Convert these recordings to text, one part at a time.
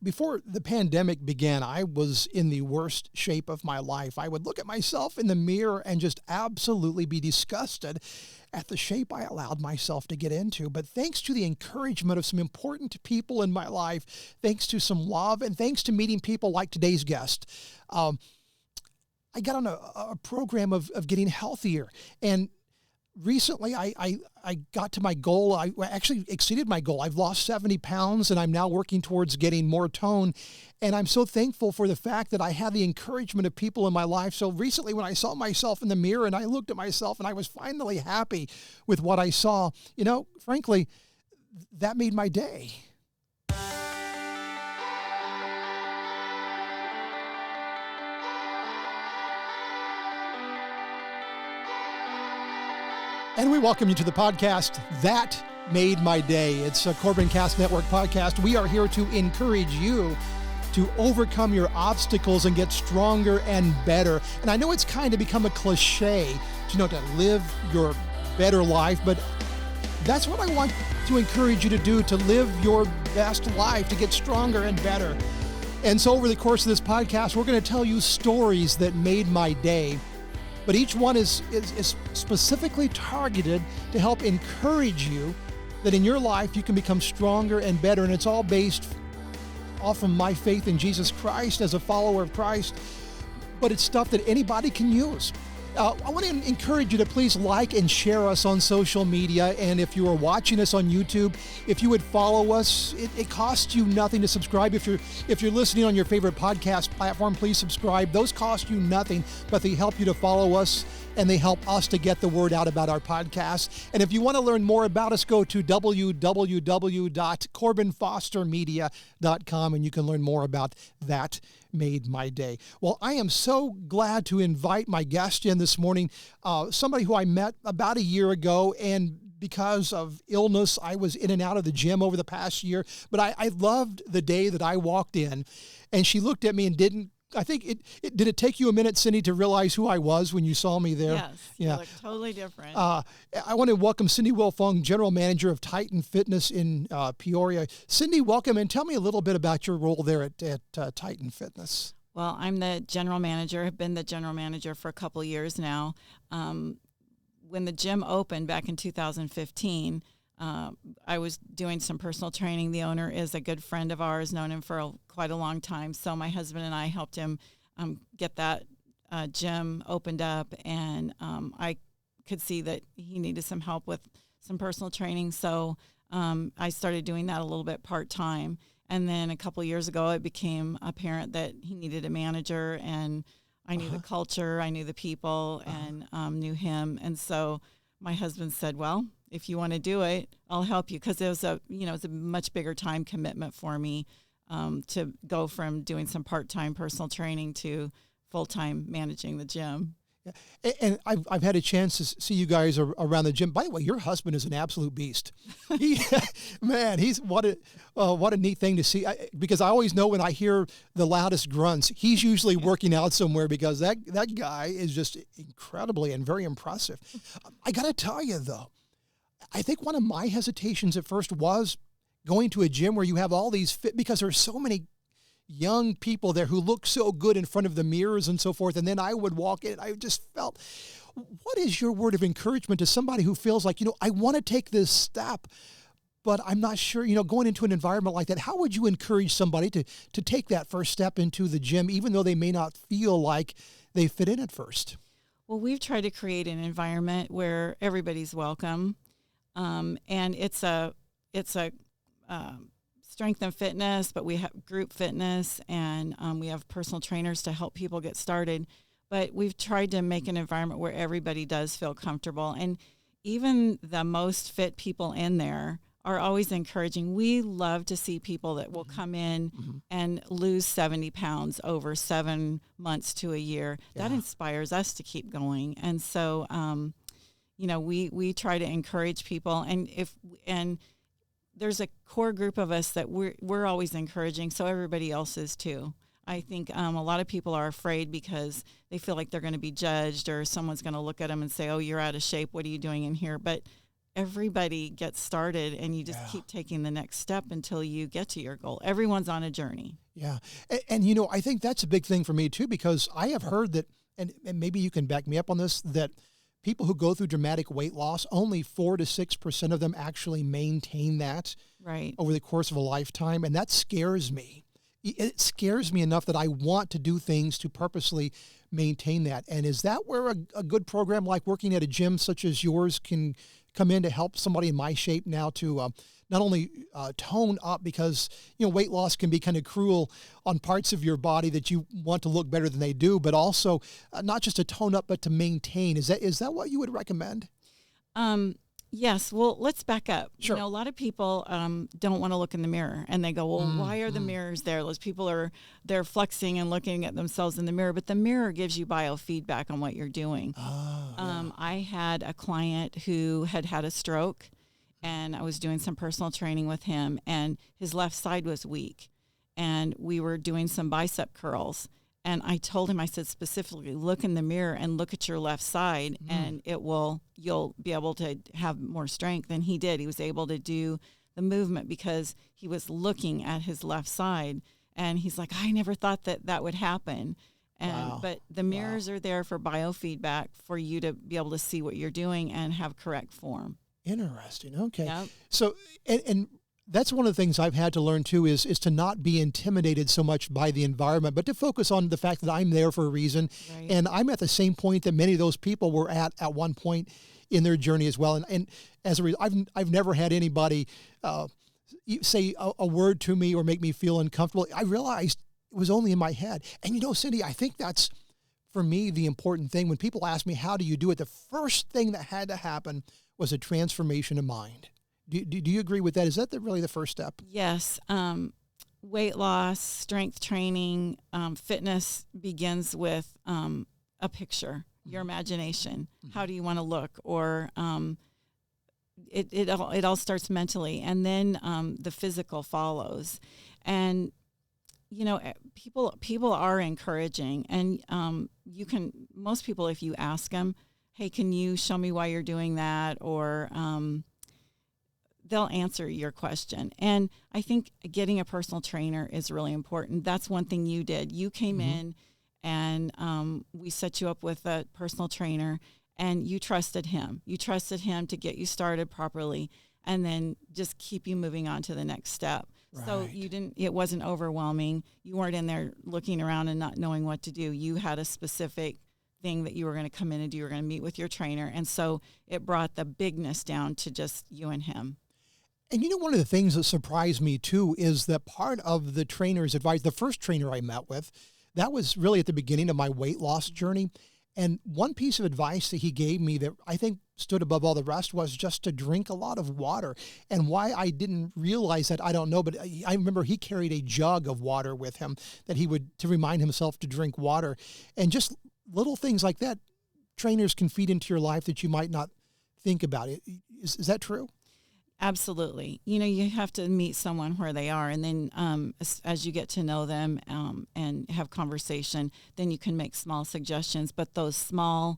Before the pandemic began, I was in the worst shape of my life. I would look at myself in the mirror and just absolutely be disgusted at the shape I allowed myself to get into. But thanks to the encouragement of some important people in my life, thanks to some love, and thanks to meeting people like today's guest, I got on a program of getting healthier. And recently, I got to my goal. I actually exceeded my goal. I've lost 70 pounds, and I'm now working towards getting more tone. And I'm so thankful for the fact that I had the encouragement of people in my life. So recently, when I saw myself in the mirror and I looked at myself and I was finally happy with what I saw, frankly, that made my day. And we welcome you to the podcast, That Made My Day. It's a Corbin Cast Network podcast. We are here to encourage you to overcome your obstacles and get stronger and better. And I know it's kind of become a cliche, to live your better life, but that's what I want to encourage you to do, to live your best life, to get stronger and better. And so over the course of this podcast, we're going to tell you stories that made my day. But each one is specifically targeted to help encourage you that in your life you can become stronger and better. And it's all based off of my faith in Jesus Christ as a follower of Christ. But it's stuff that anybody can use. I want to encourage you to please like and share us on social media. And if you are watching us on YouTube, if you would follow us, it costs you nothing to subscribe. If you're listening on your favorite podcast platform, please subscribe. Those cost you nothing, but they help you to follow us and they help us to get the word out about our podcast. And if you want to learn more about us, go to www.corbinfostermedia.com and you can learn more about That Made My Day. Well, I am so glad to invite my guest in this morning, somebody who I met about a year ago, and because of illness, I was in and out of the gym over the past year, but I loved the day that I walked in and she looked at me and did it take you a minute, Cindy, to realize who I was when you saw me there? Yes, yeah. You look totally different. I want to welcome Cindy Wilfong, General Manager of Titan Fitness in Peoria. Cindy, welcome, and tell me a little bit about your role there at Titan Fitness. Well, I'm the general manager. I've been the general manager for a couple of years now. When the gym opened back in 2015, I was doing some personal training. The owner is a good friend of ours, known him for quite a long time. So my husband and I helped him get that gym opened up, and I could see that he needed some help with some personal training. So I started doing that a little bit part-time. And then a couple of years ago, it became apparent that he needed a manager, and I knew the culture, I knew the people, and knew him. And so my husband said, well, if you want to do it, I'll help you, because it was a much bigger time commitment for me to go from doing some part-time personal training to full-time managing the gym. Yeah. And I've had a chance to see you guys around the gym. By the way, your husband is an absolute beast. He's what a neat thing to see. Because I always know when I hear the loudest grunts, he's usually working out somewhere, because that guy is just incredibly and very impressive. I got to tell you though, I think one of my hesitations at first was going to a gym where you have all these because there's so many young people there who look so good in front of the mirrors and so forth. And then I would walk in, I just felt, what is your word of encouragement to somebody who feels like, I want to take this step, but I'm not sure, going into an environment like that, how would you encourage somebody to take that first step into the gym, even though they may not feel like they fit in at first? Well, we've tried to create an environment where everybody's welcome. And it's a strength and fitness, but we have group fitness, and we have personal trainers to help people get started. But we've tried to make an environment where everybody does feel comfortable. And even the most fit people in there are always encouraging. We love to see people that will come in and lose 70 pounds over 7 months to a year. Yeah. That inspires us to keep going. And so, we try to encourage people, and there's a core group of us that we're always encouraging, so everybody else is too. I think a lot of people are afraid because they feel like they're going to be judged, or someone's going to look at them and say, oh, you're out of shape. What are you doing in here? But everybody gets started, and you just keep taking the next step until you get to your goal. Everyone's on a journey. Yeah. And I think that's a big thing for me too, because I have heard that, and maybe you can back me up on this, that people who go through dramatic weight loss, only 4 to 6% of them actually maintain that over the course of a lifetime. And that scares me. It scares me enough that I want to do things to purposely maintain that. And is that where a good program like working at a gym such as yours can come in to help somebody in my shape now to not only tone up, because weight loss can be kind of cruel on parts of your body that you want to look better than they do, but also not just to tone up but to maintain. Is that what you would recommend? Yes. Well, let's back up. Sure. A lot of people don't want to look in the mirror, and they go, well, why are the mirrors there? Those people they're flexing and looking at themselves in the mirror, but the mirror gives you biofeedback on what you're doing. I had a client who had a stroke, and I was doing some personal training with him, and his left side was weak, and we were doing some bicep curls. And I told him, I said, specifically, look in the mirror and look at your left side, and you'll be able to have more strength. And he did. He was able to do the movement because he was looking at his left side. And he's like, I never thought that would happen. But the mirrors are there for biofeedback, for you to be able to see what you're doing and have correct form. Interesting. Okay. Yep. So, and that's one of the things I've had to learn too, is to not be intimidated so much by the environment, but to focus on the fact that I'm there for a reason. Right. And I'm at the same point that many of those people were at one point in their journey as well. And as a result, I've never had anybody say a word to me or make me feel uncomfortable. I realized it was only in my head. And Cindy, I think that's, for me, the important thing. When people ask me, how do you do it? The first thing that had to happen was a transformation of mind. Do you agree with that? Is that really the first step? Yes. Weight loss, strength training, fitness begins with a picture, your imagination. How do you want to look? Or it all starts mentally, and then the physical follows. And people are encouraging, and most people, if you ask them, hey, can you show me why you're doing that? Or they'll answer your question. And I think getting a personal trainer is really important. That's one thing you did. You came in, and we set you up with a personal trainer, and you trusted him. You trusted him to get you started properly, and then just keep you moving on to the next step. Right. So it wasn't overwhelming. You weren't in there looking around and not knowing what to do. You had a specific thing that you were going to come in and do. You were going to meet with your trainer. And so it brought the bigness down to just you and him. And one of the things that surprised me too is that part of the trainer's advice, the first trainer I met with, that was really at the beginning of my weight loss journey. And one piece of advice that he gave me that I think stood above all the rest was just to drink a lot of water. And why I didn't realize that, I don't know, but I remember he carried a jug of water with him that he would, to remind himself to drink water. And just little things like that, trainers can feed into your life that you might not think about. Is that true? Absolutely. You have to meet someone where they are, and then as you get to know them and have conversation, then you can make small suggestions. But those small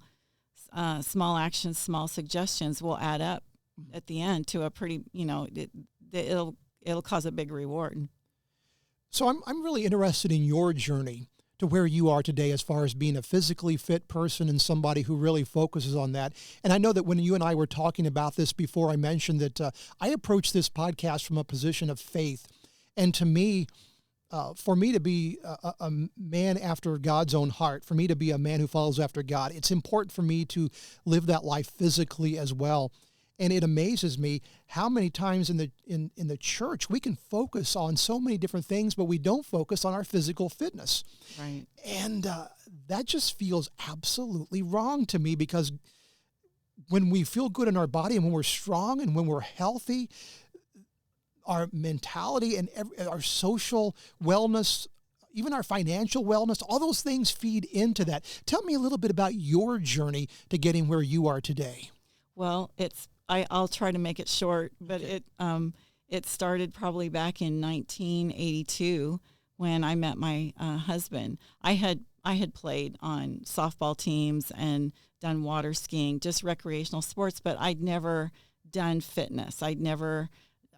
actions, small suggestions will add up at the end to a pretty, it'll cause a big reward. So I'm really interested in your journey to where you are today as far as being a physically fit person and somebody who really focuses on that. And I know that when you and I were talking about this before, I mentioned that I approach this podcast from a position of faith. And to me, for me to be a man after God's own heart, for me to be a man who follows after God, it's important for me to live that life physically as well. And it amazes me how many times in the church we can focus on so many different things, but we don't focus on our physical fitness. Right. And that just feels absolutely wrong to me, because when we feel good in our body and when we're strong and when we're healthy, our mentality and our social wellness, even our financial wellness, all those things feed into that. Tell me a little bit about your journey to getting where you are today. Well, I'll try to make it short, but it started probably back in 1982 when I met my husband. I had played on softball teams and done water skiing, just recreational sports, but I'd never done fitness. I'd never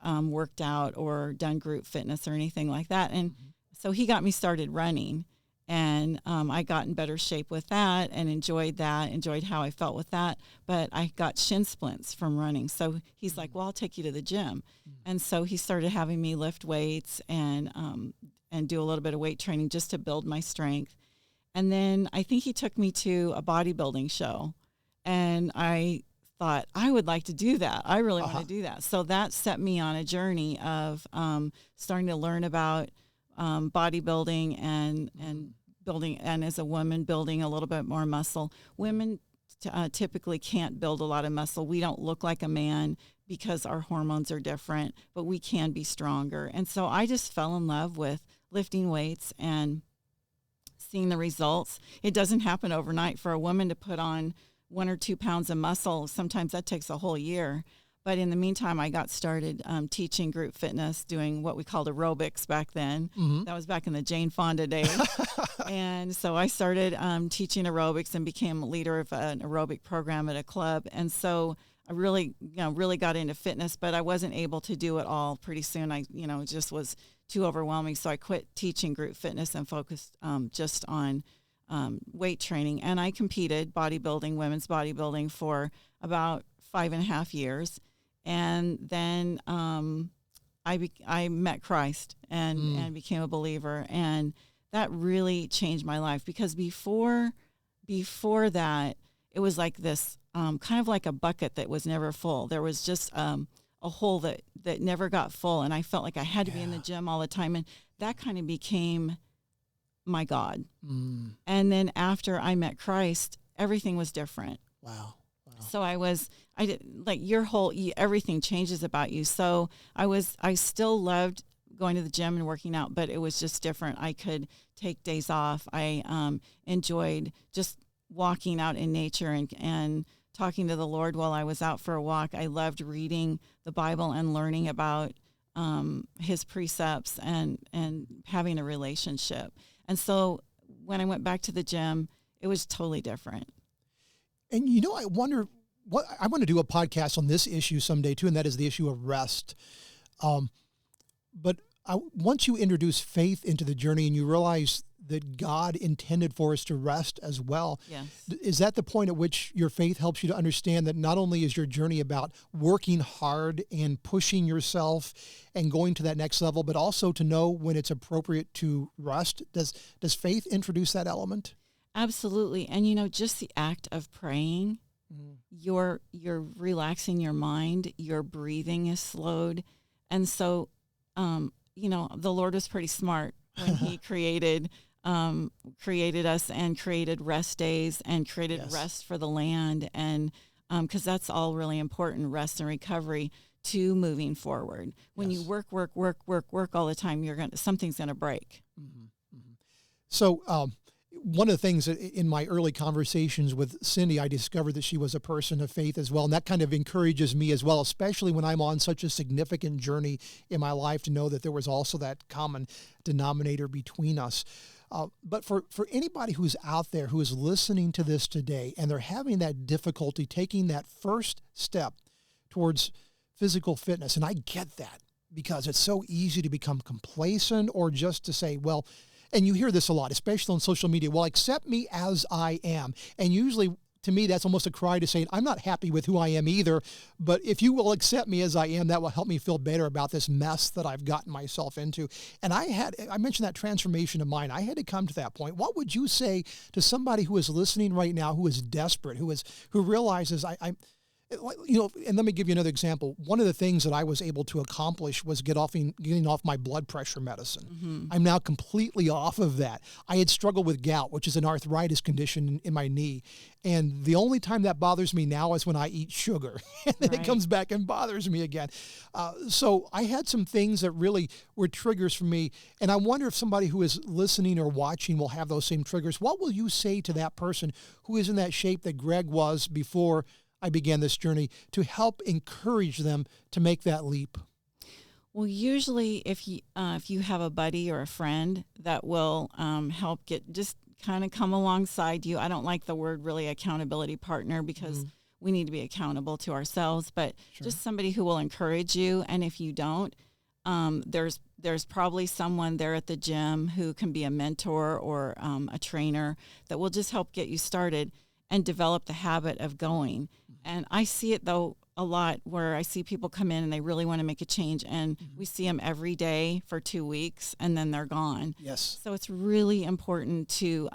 worked out or done group fitness or anything like that. And so he got me started running, and I got in better shape with that and enjoyed how I felt with that. But I got shin splints from running. So he's like, well, I'll take you to the gym. And so he started having me lift weights and do a little bit of weight training just to build my strength. And then I think he took me to a bodybuilding show, and I thought, I would like to do that. I really want to do that. So that set me on a journey of starting to learn about bodybuilding and building, and as a woman, building a little bit more muscle. Women typically can't build a lot of muscle. We don't look like a man because our hormones are different, but we can be stronger. And so I just fell in love with lifting weights and seeing the results. It doesn't happen overnight. For a woman to put on 1 or 2 pounds of muscle, sometimes that takes a whole year. But in the meantime, I got started teaching group fitness, doing what we called aerobics back then. That was back in the Jane Fonda days. And so I started teaching aerobics and became a leader of an aerobic program at a club. And so I really got into fitness, but I wasn't able to do it all pretty soon. It just was too overwhelming. So I quit teaching group fitness and focused just on weight training. And I competed bodybuilding, women's bodybuilding, for about 5.5 years. And then I met Christ and became a believer. And that really changed my life, because before that, it was like this kind of like a bucket that was never full. There was just a hole that never got full. And I felt like I had to be in the gym all the time. And that kind of became my God. And then after I met Christ, everything was different. Wow. So everything changes about you. So I still loved going to the gym and working out, but it was just different. I could take days off. I enjoyed just walking out in nature and talking to the Lord while I was out for a walk. I loved reading the Bible and learning about his precepts and having a relationship. And so when I went back to the gym, it was totally different. And I wonder I want to do a podcast on this issue someday too, and that is the issue of rest. But once you introduce faith into the journey and you realize that God intended for us to rest as well, yes. Is that the point at which your faith helps you to understand that not only is your journey about working hard and pushing yourself and going to that next level, but also to know when it's appropriate to rest? Does faith introduce that element? Absolutely. And just the act of praying, you're relaxing your mind, your breathing is slowed. And so, the Lord was pretty smart when he created us and created rest days and created rest for the land. And because that's all really important, rest and recovery to moving forward. When you work all the time, something's going to break. So, one of the things in my early conversations with Cindy, I discovered that she was a person of faith as well. And that kind of encourages me as well, especially when I'm on such a significant journey in my life, to know that there was also that common denominator between us. But for anybody who's out there who is listening to this today and they're having that difficulty taking that first step towards physical fitness, and I get that because it's so easy to become complacent or just to say, well, and you hear this a lot, especially on social media, well, accept me as I am. And usually, to me, that's almost a cry to say, I'm not happy with who I am either, but if you will accept me as I am, that will help me feel better about this mess that I've gotten myself into. And I mentioned that transformation of mind. I had to come to that point. What would you say to somebody who is listening right now, who is desperate, who realizes and let me give you another example. One of the things that I was able to accomplish was getting off my blood pressure medicine. Mm-hmm. I'm now completely off of that. I had struggled with gout, which is an arthritis condition in my knee. And the only time that bothers me now is when I eat sugar. And then it comes back and bothers me again. So I had some things that really were triggers for me. And I wonder if somebody who is listening or watching will have those same triggers. What will you say to that person who is in that shape that Greg was before I began this journey, to help encourage them to make that leap? Well, usually if you have a buddy or a friend that will just kind of come alongside you. I don't like the word really accountability partner, because we need to be accountable to ourselves, but Sure. just somebody who will encourage you. And if you don't, there's probably someone there at the gym who can be a mentor or a trainer that will just help get you started and develop the habit of going. And I see it, though, a lot where I see people come in and they really want to make a change, and we see them every day for 2 weeks and then they're gone. Yes. So it's really important to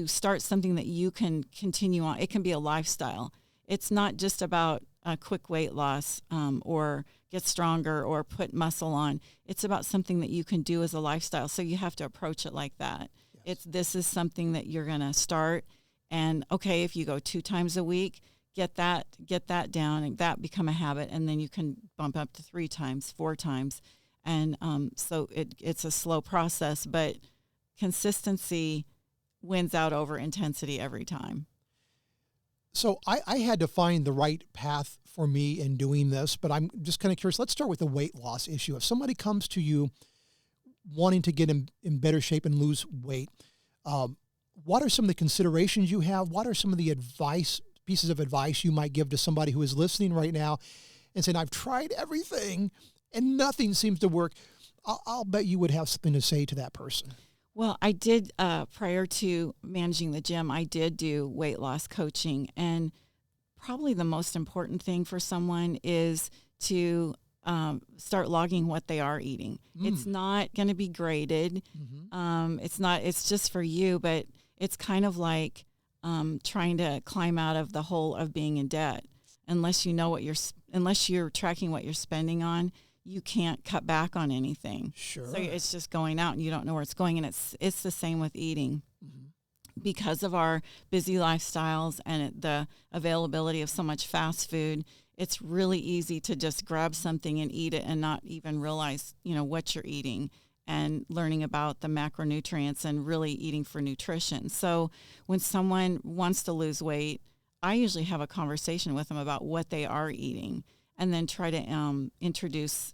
start something that you can continue on. It can be a lifestyle. It's not just about a quick weight loss or get stronger or put muscle on. It's about something that you can do as a lifestyle. So you have to approach it like that. Yes. This is something that you're going to start. And okay, if you go 2 times a week, get that down and that become a habit. And then you can bump up to 3 times, 4 times. And so it's a slow process, but consistency wins out over intensity every time. So I had to find the right path for me in doing this, but I'm just kind of curious. Let's start with the weight loss issue. If somebody comes to you wanting to get in better shape and lose weight, what are some of the considerations you have? What are some of the pieces of advice you might give to somebody who is listening right now and saying, I've tried everything and nothing seems to work? I'll bet you would have something to say to that person. Well, I did, prior to managing the gym, I did do weight loss coaching. And probably the most important thing for someone is to start logging what they are eating. It's not going to be graded. It's just for you, but it's kind of like trying to climb out of the hole of being in debt. Unless you're tracking what you're spending on, you can't cut back on anything. Sure. So it's just going out and you don't know where it's going. And it's the same with eating. Because of our busy lifestyles and the availability of so much fast food, it's really easy to just grab something and eat it and not even realize, what you're eating, and learning about the macronutrients and really eating for nutrition. So when someone wants to lose weight, I usually have a conversation with them about what they are eating, and then try to introduce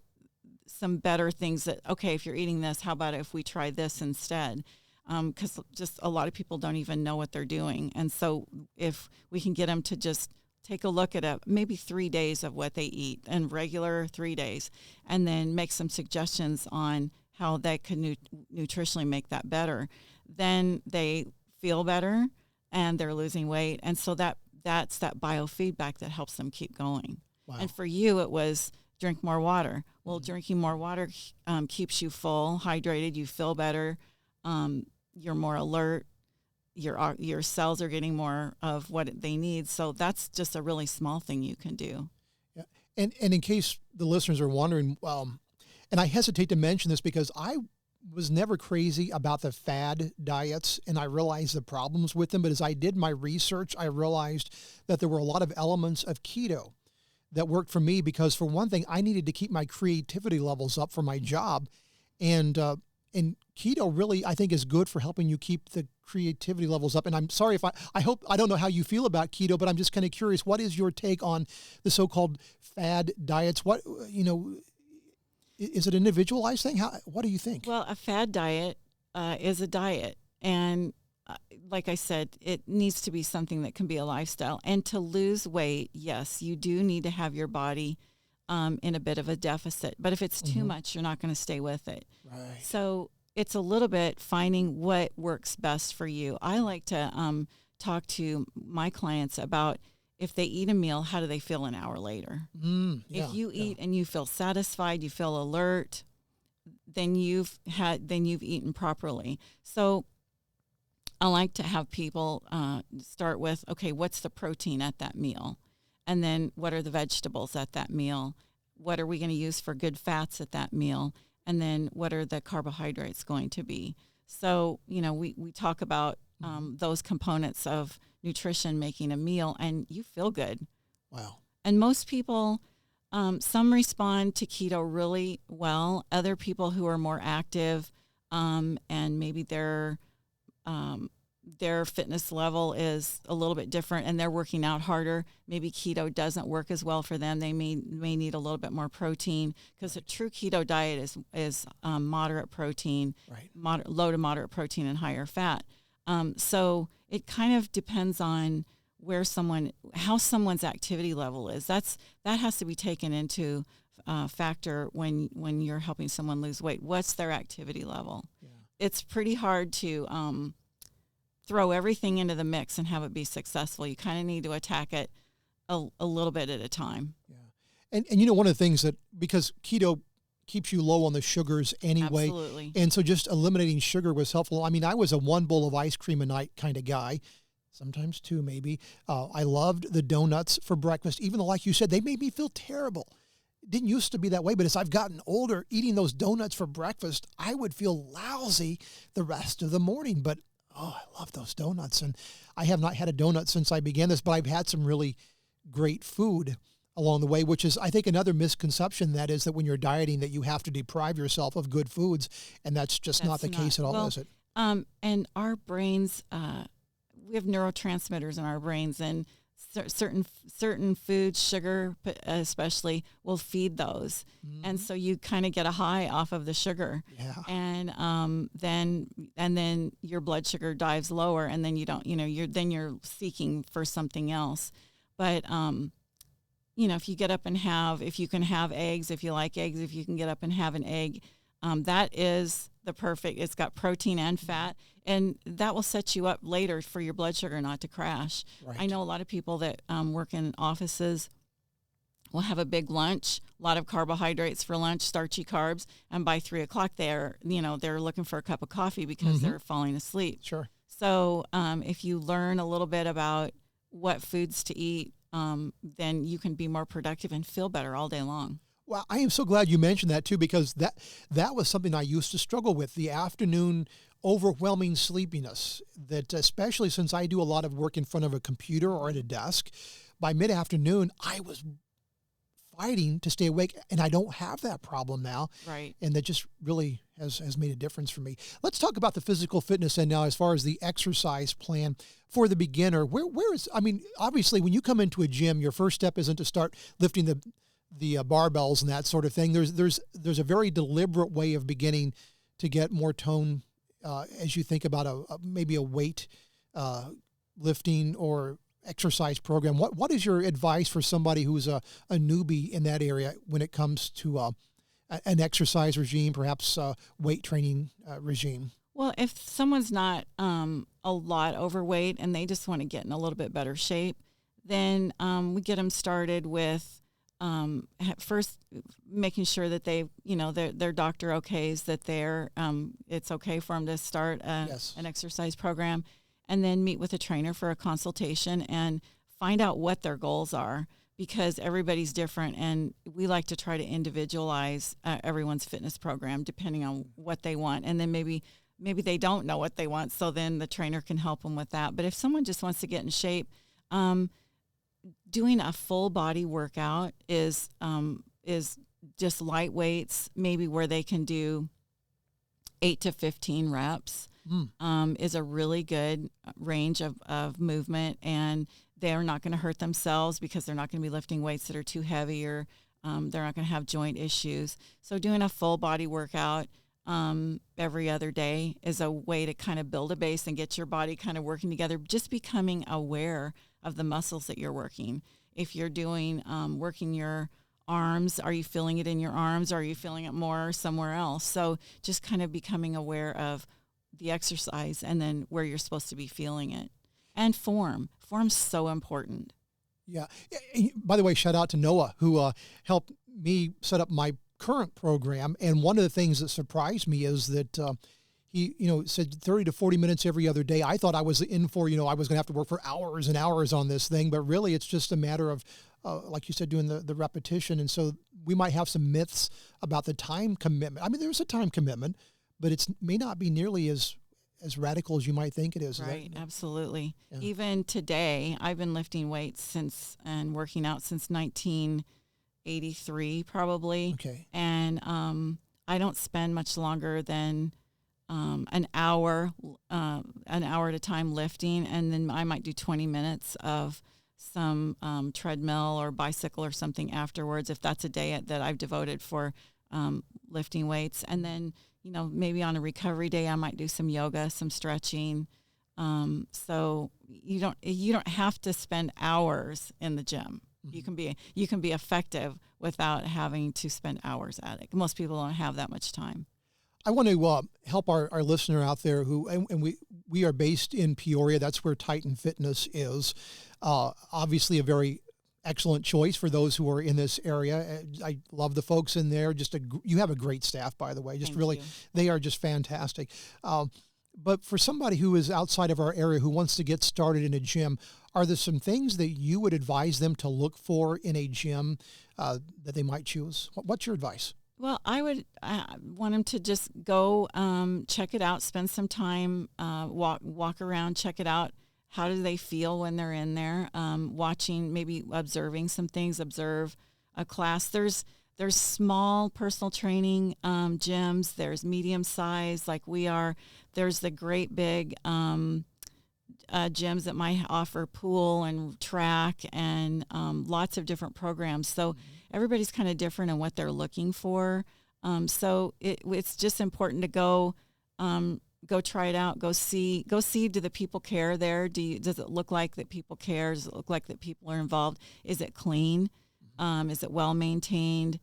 some better things that, okay, if you're eating this, how about if we try this instead? Because just a lot of people don't even know what they're doing. And so if we can get them to just take a look at maybe 3 days of what they eat, and regular 3 days, and then make some suggestions on how they could nutritionally make that better, then they feel better and they're losing weight. And so that's that biofeedback that helps them keep going. Wow. And for you, it was drink more water. Well, drinking more water keeps you full, hydrated. You feel better. You're more alert. Your cells are getting more of what they need. So that's just a really small thing you can do. Yeah. And in case the listeners are wondering, and I hesitate to mention this because I was never crazy about the fad diets, and I realized the problems with them. But as I did my research, I realized that there were a lot of elements of keto that worked for me because, for one thing, I needed to keep my creativity levels up for my job. And keto really, I think, is good for helping you keep the creativity levels up. And I'm sorry if I don't know how you feel about keto, but I'm just kind of curious, what is your take on the so-called fad diets? What, is it an individualized thing? What do you think? Well, a fad diet is a diet. And like I said, it needs to be something that can be a lifestyle. And to lose weight, yes, you do need to have your body in a bit of a deficit. But if it's too much, you're not going to stay with it. Right. So it's a little bit finding what works best for you. I like to talk to my clients about, if they eat a meal, how do they feel an hour later? If you eat and you feel satisfied, you feel alert, then you've eaten properly. So I like to have people start with, okay, what's the protein at that meal? And then what are the vegetables at that meal? What are we going to use for good fats at that meal? And then what are the carbohydrates going to be? So, we talk about those components of nutrition making a meal, and you feel good. Wow. And most people, some respond to keto really well. Other people who are more active and maybe their fitness level is a little bit different and they're working out harder, maybe keto doesn't work as well for them. They may need a little bit more protein, because a true keto diet is moderate protein, low to moderate protein and higher fat. So it kind of depends on how someone's activity level is. That has to be taken into factor when you're helping someone lose weight. What's their activity level? Yeah. It's pretty hard to throw everything into the mix and have it be successful. You kind of need to attack it a little bit at a time. Yeah. And one of the things that, because keto keeps you low on the sugars anyway. Absolutely. And so just eliminating sugar was helpful. I mean, I was a 1 bowl of ice cream a night kind of guy, sometimes 2 maybe. I loved the donuts for breakfast, even though, like you said, they made me feel terrible. It didn't used to be that way, but as I've gotten older, eating those donuts for breakfast, I would feel lousy the rest of the morning. But, I love those donuts. And I have not had a donut since I began this, but I've had some really great food along the way, which is, I think, another misconception, that is that when you're dieting that you have to deprive yourself of good foods, and that's not the case at all, is it? And our brains, we have neurotransmitters in our brains, and certain foods, sugar especially, will feed those. Mm-hmm. And so you kind of get a high off of the sugar. Yeah. And then your blood sugar dives lower, and then you're seeking for something else. But if you get up and if you can have eggs, if you like eggs, if you can get up and have an egg, that is the perfect. It's got protein and fat, and that will set you up later for your blood sugar not to crash. Right. I know a lot of people that work in offices will have a big lunch, a lot of carbohydrates for lunch, starchy carbs, and by 3:00 they're looking for a cup of coffee because mm-hmm. they're falling asleep. Sure. So if you learn a little bit about what foods to eat, then you can be more productive and feel better all day long. Well, I am so glad you mentioned that too, because that was something I used to struggle with, the afternoon overwhelming sleepiness, that especially since I do a lot of work in front of a computer or at a desk, by mid-afternoon, I was fighting to stay awake, and I don't have that problem now. Right. And that just really has made a difference for me. Let's talk about the physical fitness end now, as far as the exercise plan for the beginner. Obviously when you come into a gym, your first step isn't to start lifting the barbells and that sort of thing. There's a very deliberate way of beginning to get more tone as you think about maybe a weight lifting or exercise program. What is your advice for somebody who's a newbie in that area when it comes to an exercise regime, perhaps weight training regime? Well, if someone's not a lot overweight and they just want to get in a little bit better shape, then we get them started with first making sure that their doctor okays that it's okay for them to start an exercise program, and then meet with a trainer for a consultation and find out what their goals are, because everybody's different, and we like to try to individualize everyone's fitness program depending on what they want. And then maybe they don't know what they want, so then the trainer can help them with that. But if someone just wants to get in shape, doing a full body workout is just light weights, maybe where they can do 8 to 15 reps, is a really good range of movement, and they're not going to hurt themselves because they're not going to be lifting weights that are too heavy, or they're not going to have joint issues. So doing a full body workout every other day is a way to kind of build a base and get your body kind of working together, just becoming aware of the muscles that you're working. If you're doing working your arms, are you feeling it in your arms? Are you feeling it more somewhere else? So just kind of becoming aware of the exercise and then where you're supposed to be feeling it. And form's so important. Yeah. By the way, shout out to Noah, who helped me set up my current program. And one of the things that surprised me is that he, said 30 to 40 minutes every other day. I thought I was in for, I was going to have to work for hours and hours on this thing, but really it's just a matter of, like you said, doing the repetition. And so we might have some myths about the time commitment. I mean, there's a time commitment, but it may not be nearly as radical as you might think it is. Right, absolutely. Yeah. Even today, I've been lifting weights and working out since 1983 probably. Okay. And I don't spend much longer than an hour at a time lifting, and then I might do 20 minutes of some treadmill or bicycle or something afterwards, if that's a day that I've devoted for lifting weights. And then, maybe on a recovery day, I might do some yoga, some stretching, So you don't have to spend hours in the gym. Mm-hmm. You can be effective without having to spend hours at it. Most people don't have that much time. I want to help our listener out there and we are based in Peoria. That's where Titan Fitness is. Obviously a very excellent choice for those who are in this area. I love the folks in there. You have a great staff, by the way. Thank you. They are just fantastic. But for somebody who is outside of our area who wants to get started in a gym, are there some things that you would advise them to look for in a gym that they might choose? What's your advice? Well, I would want them to just go check it out, spend some time, walk around, check it out. How do they feel when they're in there? Watching, maybe observing some things, observe a class. There's small personal training gyms. There's medium size like we are. There's the great big gyms that might offer pool and track and lots of different programs. So everybody's kind of different in what they're looking for. So it's just important to go try it out. Go see. Do the people care there? Does it look like that people care? Does it look like that people are involved? Is it clean? Is it well maintained?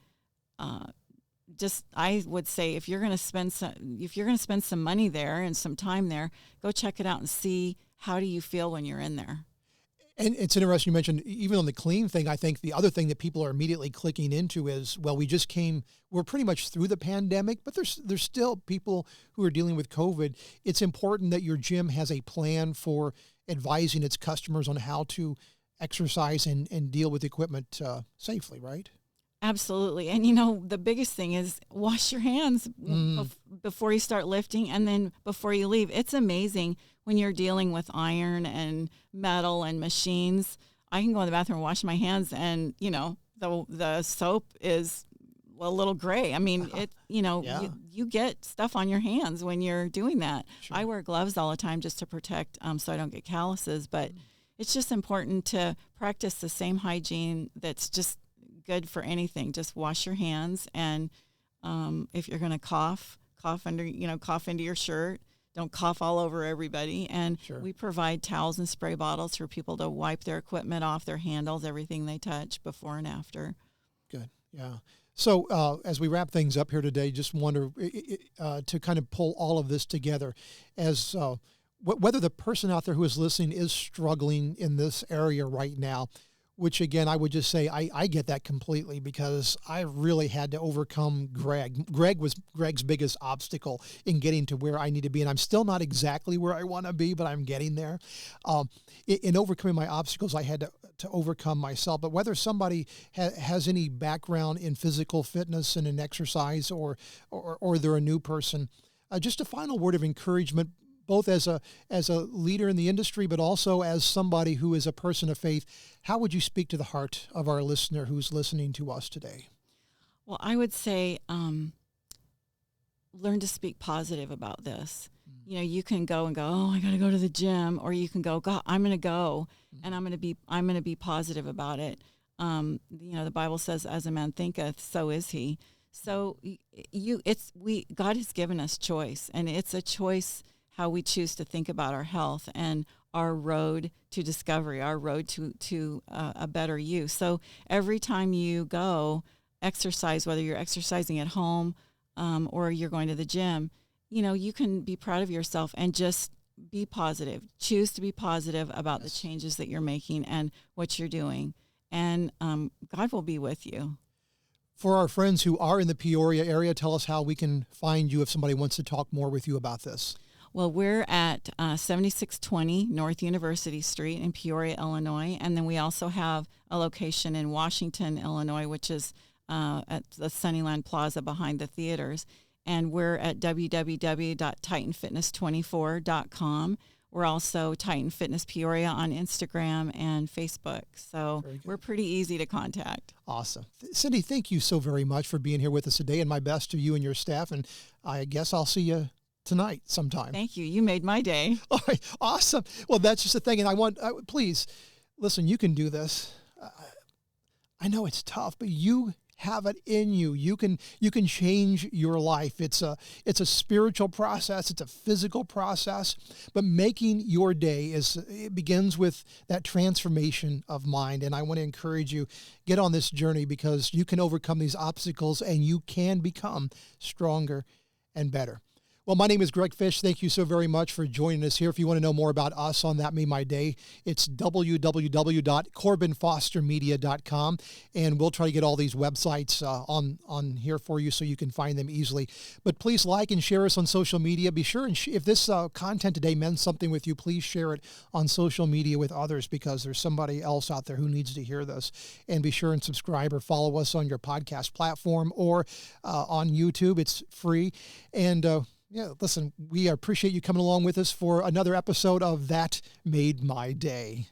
I would say if you're going to spend some money there and some time there, go check it out and see how do you feel when you're in there. And it's interesting you mentioned, even on the clean thing, I think the other thing that people are immediately clicking into is, well, we're pretty much through the pandemic, but there's still people who are dealing with COVID. It's important that your gym has a plan for advising its customers on how to exercise and deal with equipment safely, right? Absolutely. And, the biggest thing is wash your hands before you start lifting and then before you leave. It's amazing when you're dealing with iron and metal and machines. I can go in the bathroom and wash my hands and, the soap is a little gray. I mean, you get stuff on your hands when you're doing that. Sure. I wear gloves all the time just to protect so I don't get calluses. But it's just important to practice the same hygiene that's just good for anything. Just wash your hands, and if you're going to cough into your shirt. Don't cough all over everybody. And sure. We provide towels and spray bottles for people to wipe their equipment off, their handles, everything they touch before and after. Good. Yeah. So as we wrap things up here today, just wonder to kind of pull all of this together as whether the person out there who is listening is struggling in this area right now, which, again, I would just say I get that completely because I really had to overcome Greg. Greg was Greg's biggest obstacle in getting to where I need to be, and I'm still not exactly where I want to be, but I'm getting there. In overcoming my obstacles, I had to overcome myself. But whether somebody has any background in physical fitness and in exercise or they're a new person, just a final word of encouragement, both as a leader in the industry, but also as somebody who is a person of faith. How would you speak to the heart of our listener who's listening to us today? Well, I would say learn to speak positive about this. You can go and go, oh, I got to go to the gym, or you can go, God, I'm going to go, and I'm going to be positive about it. The Bible says, "As a man thinketh, so is he." So God has given us choice, and it's a choice how we choose to think about our health and our road to discovery, our road to a better you. So every time you go exercise, whether you're exercising at home or you're going to the gym, you can be proud of yourself and just be positive. Choose to be positive about the changes that you're making and what you're doing. And God will be with you. For our friends who are in the Peoria area, tell us how we can find you if somebody wants to talk more with you about this. Well, we're at 7620 North University Street in Peoria, Illinois. And then we also have a location in Washington, Illinois, which is at the Sunnyland Plaza behind the theaters. And we're at www.titanfitness24.com. We're also Titan Fitness Peoria on Instagram and Facebook. So we're pretty easy to contact. Awesome. Cindy, thank you so very much for being here with us today, and my best to you and your staff. And I guess I'll see you tonight sometime. Thank you. You made my day. All right. Awesome. Well, that's just the thing. And please, listen, you can do this. I know it's tough, but you have it in you. You can change your life. It's a spiritual process. It's a physical process, but making your day it begins with that transformation of mind. And I want to encourage you, get on this journey because you can overcome these obstacles and you can become stronger and better. Well, my name is Greg Fish. Thank you so very much for joining us here. If you want to know more about us on That Made My Day, it's www.corbinfostermedia.com, and we'll try to get all these websites on here for you so you can find them easily. But please like and share us on social media. Be sure and if this content today meant something with you, please share it on social media with others because there's somebody else out there who needs to hear this. And be sure and subscribe or follow us on your podcast platform or on YouTube. It's free. And yeah, listen, we appreciate you coming along with us for another episode of That Made My Day.